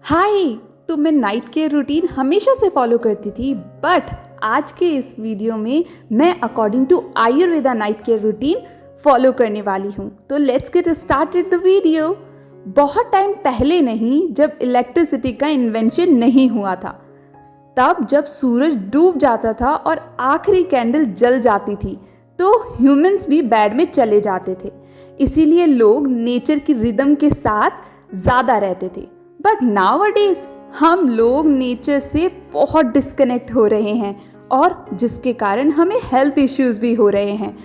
हाय। तो मैं night care routine हमेशा से फॉलो करती थी, बट आज के इस वीडियो में मैं according to Ayurveda night care routine follow करने वाली हूँ। तो let's get started the video. बहुत टाइम पहले नहीं, जब इलेक्ट्रिसिटी का इन्वेंशन नहीं हुआ था, तब जब सूरज डूब जाता था और आखिरी कैंडल जल जाती थी, तो ह्यूमंस भी बेड में चले जाते थे। इसीलिए लोग नेचर की रिदम के साथ ज़्यादा रहते थे। बट नाउअडेज हम लोग नेचर से बहुत डिस्कनेक्ट हो रहे हैं, और जिसके कारण हमें हेल्थ इश्यूज भी हो रहे हैं।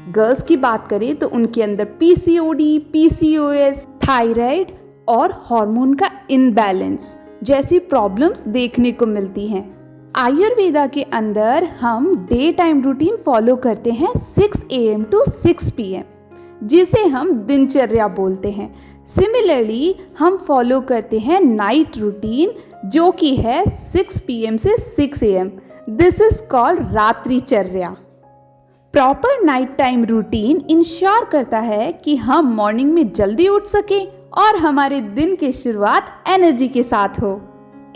गर्ल्स की बात करें तो उनके अंदर पीसीओडी, पीसीओएस, थायराइड और हार्मोन का इनबैलेंस जैसी प्रॉब्लम्स देखने को मिलती हैं। आयुर्वेदा के अंदर हम डे टाइम रूटीन फॉलो करते हैं 6 AM to 6 PM, जिसे हम दिनचर्या बोलते हैं। सिमिलरली हम फॉलो करते हैं नाइट रूटीन, जो कि है 6 PM से 6 AM। दिस इज कॉल्ड रात्रिचर्या। Proper night time routine ensure करता है कि हम मॉर्निंग में जल्दी उठ सकें और हमारे दिन की शुरुआत एनर्जी के साथ हो।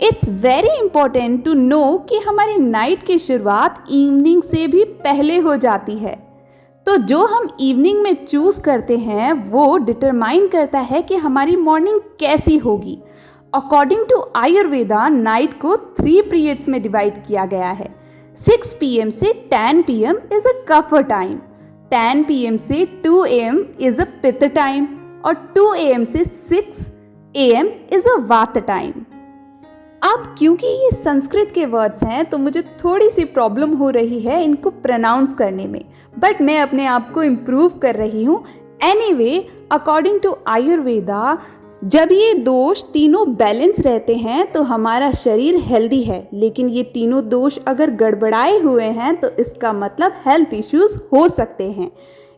It's very important to know कि हमारी नाइट की शुरुआत इवनिंग से भी पहले हो जाती है। तो जो हम इवनिंग में चूज करते हैं वो डिटरमाइन करता है कि हमारी मॉर्निंग कैसी होगी। अकॉर्डिंग टू आयुर्वेदा नाइट को 3 पीरियड्स में डिवाइड किया गया है। 6 PM से 10 PM is a kapha time, 10 PM से 2 AM इज अ पित्त टाइम, और 2 AM से 6 AM इज अ वात टाइम। अब क्योंकि ये संस्कृत के वर्ड्स हैं तो मुझे थोड़ी सी प्रॉब्लम हो रही है इनको प्रोनाउंस करने में, बट मैं अपने आप को इम्प्रूव कर रही हूँ। एनीवे, अकॉर्डिंग टू आयुर्वेदा जब ये दोष तीनों बैलेंस रहते हैं तो हमारा शरीर हेल्दी है, लेकिन ये तीनों दोष अगर गड़बड़ाए हुए हैं तो इसका मतलब हेल्थ इश्यूज हो सकते हैं।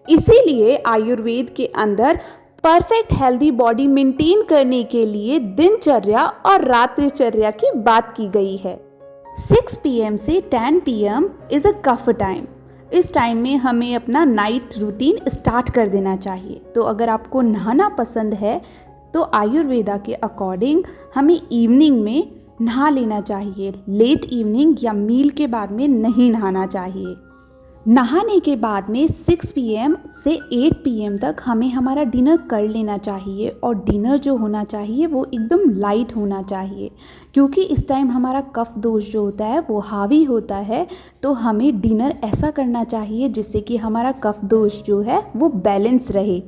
इसीलिए आयुर्वेद के अंदर परफेक्ट हेल्दी बॉडी मेंटेन करने के लिए दिनचर्या और रात्रिचर्या की बात की गई है। 6 PM से 10 PM is a kapha time. इस टाइम में हमें अपना नाइट रूटीन स्टार्ट कर देना चाहिए। तो अगर आपको नहाना पसंद है तो आयुर्वेदा के अकॉर्डिंग हमें इवनिंग में नहा लेना चाहिए। लेट इवनिंग या मील के बाद में नहीं नहाना चाहिए। नहाने के बाद में 6 PM से 8 PM तक हमें हमारा डिनर कर लेना चाहिए, और डिनर जो होना चाहिए वो एकदम लाइट होना चाहिए, क्योंकि इस टाइम हमारा कफ दोष जो होता है वो हावी होता है। तो हमें डिनर ऐसा करना चाहिए जिससे कि हमारा कफ दोष जो है वो बैलेंस रहे।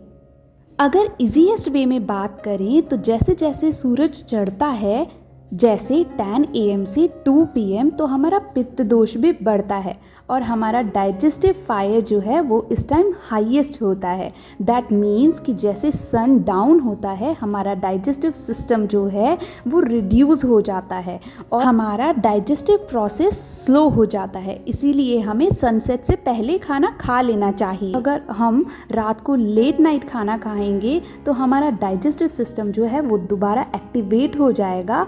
अगर इजीएस्ट वे में बात करें तो जैसे जैसे सूरज चढ़ता है, जैसे 10 AM से 2 PM, तो हमारा पित्त दोष भी बढ़ता है और हमारा डाइजेस्टिव फायर जो है वो इस टाइम हाईएस्ट होता है। दैट मीन्स कि जैसे सन डाउन होता है हमारा डाइजेस्टिव सिस्टम जो है वो रिड्यूस हो जाता है और हमारा डाइजेस्टिव प्रोसेस स्लो हो जाता है। इसीलिए हमें सनसेट से पहले खाना खा लेना चाहिए। अगर हम रात को लेट नाइट खाना खाएंगे तो हमारा डाइजेस्टिव सिस्टम जो है वो दोबारा एक्टिवेट हो जाएगा।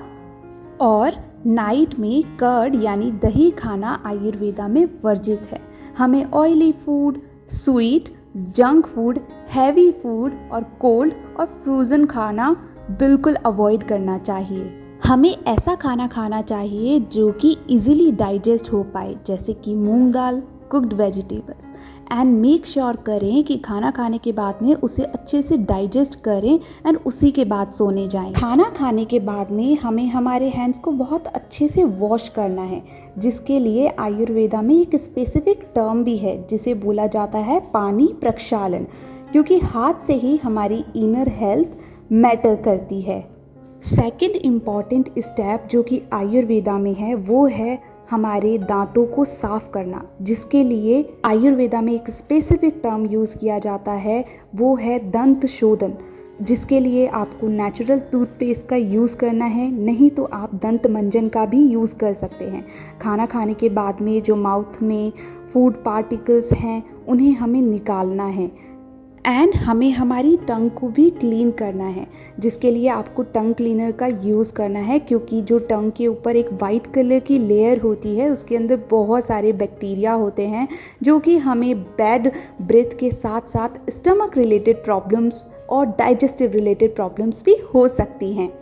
और नाइट में कर्ड यानी दही खाना आयुर्वेदा में वर्जित है। हमें oily food, sweet, junk food, heavy food और कोल्ड और फ्रोज़न खाना बिल्कुल अवॉइड करना चाहिए। हमें ऐसा खाना खाना चाहिए जो कि इजीली डाइजेस्ट हो पाए, जैसे कि मूंग दाल, cooked vegetables, and make sure करें कि खाना खाने के बाद में उसे अच्छे से डाइजेस्ट करें एंड उसी के बाद सोने जाएं। खाना खाने के बाद में हमें हमारे हैंड्स को बहुत अच्छे से वॉश करना है, जिसके लिए आयुर्वेदा में एक स्पेसिफिक टर्म भी है जिसे बोला जाता है पानी प्रक्षालन, क्योंकि हाथ से ही हमारी इनर हेल्थ मैटर करती है। सेकंड इम्पॉर्टेंट स्टेप जो कि आयुर्वेदा में है वो है हमारे दांतों को साफ करना, जिसके लिए आयुर्वेदा में एक स्पेसिफिक टर्म यूज़ किया जाता है, वो है दंत शोधन, जिसके लिए आपको नेचुरल टूथपेस्ट का यूज़ करना है, नहीं तो आप दंत मंजन का भी यूज़ कर सकते हैं। खाना खाने के बाद में जो माउथ में फूड पार्टिकल्स हैं उन्हें हमें निकालना है, एंड हमें हमारी टंग को भी क्लीन करना है, जिसके लिए आपको टंग क्लीनर का यूज़ करना है, क्योंकि जो टंग के ऊपर एक वाइट कलर की लेयर होती है उसके अंदर बहुत सारे बैक्टीरिया होते हैं जो कि हमें बैड ब्रेथ के साथ साथ स्टमक रिलेटेड प्रॉब्लम्स और डाइजेस्टिव रिलेटेड प्रॉब्लम्स भी हो सकती हैं।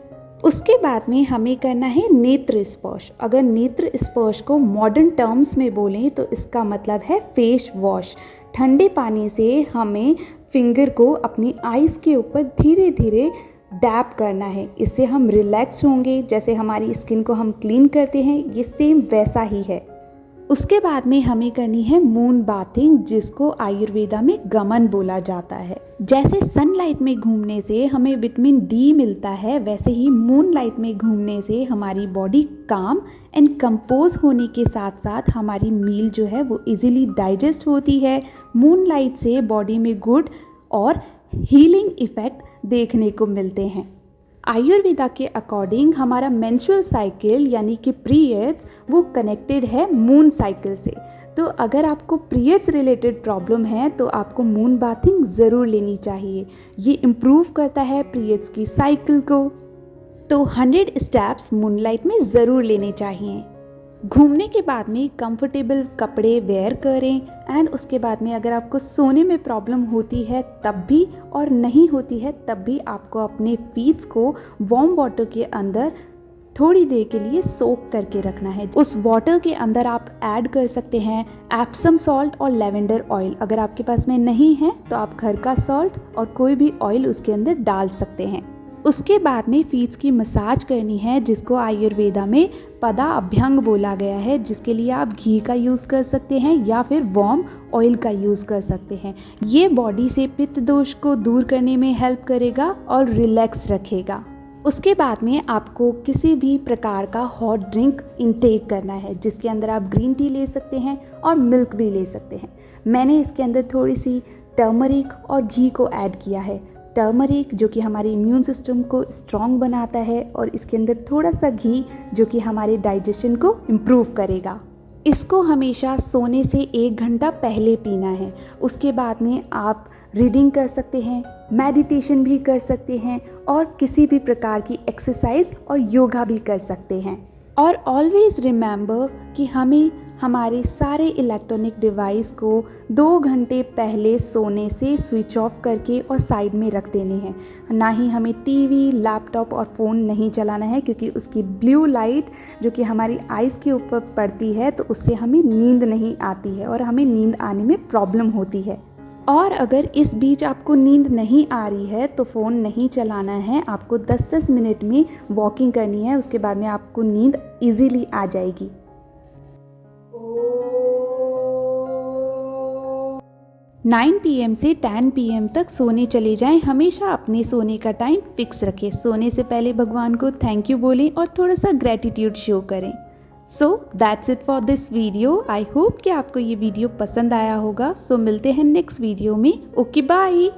उसके बाद में हमें करना है नेत्र स्पर्श। अगर नेत्र स्पर्श को मॉडर्न टर्म्स में बोलें तो इसका मतलब है फेस वॉश। ठंडे पानी से हमें फिंगर को अपनी आइज़ के ऊपर धीरे धीरे डैप करना है। इससे हम रिलैक्स होंगे। जैसे हमारी स्किन को हम क्लीन करते हैं, ये सेम वैसा ही है। उसके बाद में हमें करनी है मून बाथिंग, जिसको आयुर्वेदा में गमन बोला जाता है। जैसे सनलाइट में घूमने से हमें विटामिन डी मिलता है, वैसे ही मून लाइट में घूमने से हमारी बॉडी काम एंड कंपोज होने के साथ साथ हमारी मील जो है वो इजीली डाइजेस्ट होती है। मून लाइट से बॉडी में गुड और हीलिंग इफ़ेक्ट देखने को मिलते हैं। आयुर्वेदा के अकॉर्डिंग हमारा मेंस्ट्रुअल साइकिल यानी कि पीरियड्स वो कनेक्टेड है मून साइकिल से। तो अगर आपको पीरियड्स रिलेटेड प्रॉब्लम है तो आपको मून बाथिंग ज़रूर लेनी चाहिए। ये इम्प्रूव करता है पीरियड्स की साइकिल को। तो 100 स्टेप्स मूनलाइट में ज़रूर लेने चाहिए। घूमने के बाद में कंफर्टेबल कपड़े वेयर करें एंड उसके बाद में अगर आपको सोने में प्रॉब्लम होती है तब भी और नहीं होती है तब भी आपको अपने फीट्स को वार्म वाटर के अंदर थोड़ी देर के लिए सोक करके रखना है। उस वाटर के अंदर आप ऐड कर सकते हैं एप्सम सॉल्ट और लेवेंडर ऑयल। अगर आपके पास में नहीं है तो आप घर का सॉल्ट और कोई भी ऑयल उसके अंदर डाल सकते हैं। उसके बाद में फीट्स की मसाज करनी है, जिसको आयुर्वेदा में पदा अभ्यंग बोला गया है, जिसके लिए आप घी का यूज़ कर सकते हैं या फिर वार्म ऑयल का यूज़ कर सकते हैं। ये बॉडी से पित्त दोष को दूर करने में हेल्प करेगा और रिलैक्स रखेगा। उसके बाद में आपको किसी भी प्रकार का हॉट ड्रिंक इनटेक करना है, जिसके अंदर आप ग्रीन टी ले सकते हैं और मिल्क भी ले सकते हैं। मैंने इसके अंदर थोड़ी सी टर्मरिक और घी को ऐड किया है। टर्मरिक जो कि हमारे इम्यून सिस्टम को स्ट्रॉन्ग बनाता है और इसके अंदर थोड़ा सा घी जो कि हमारे डाइजेशन को इम्प्रूव करेगा। इसको हमेशा सोने से 1 घंटा पहले पीना है। उसके बाद में आप रीडिंग कर सकते हैं, मेडिटेशन भी कर सकते हैं और किसी भी प्रकार की एक्सरसाइज और योगा भी कर सकते हैं। और ऑलवेज़ रिमेंबर कि हमें हमारे सारे इलेक्ट्रॉनिक डिवाइस को 2 घंटे पहले सोने से स्विच ऑफ करके और साइड में रख देने हैं। ना ही हमें टीवी, लैपटॉप और फ़ोन नहीं चलाना है, क्योंकि उसकी ब्लू लाइट जो कि हमारी आइज़ के ऊपर पड़ती है तो उससे हमें नींद नहीं आती है और हमें नींद आने में प्रॉब्लम होती है। और अगर इस बीच आपको नींद नहीं आ रही है तो फ़ोन नहीं चलाना है। आपको 10-10 मिनट में वॉकिंग करनी है, उसके बाद में आपको नींद ईजीली आ जाएगी। 9 PM से 10 PM तक सोने चले जाएं। हमेशा अपने सोने का टाइम फिक्स रखें। सोने से पहले भगवान को थैंक यू बोलें और थोड़ा सा ग्रेटिट्यूड शो करें। So that's it for this video. I hope कि आपको ये वीडियो पसंद आया होगा। सो मिलते हैं नेक्स्ट वीडियो में। Okay bye.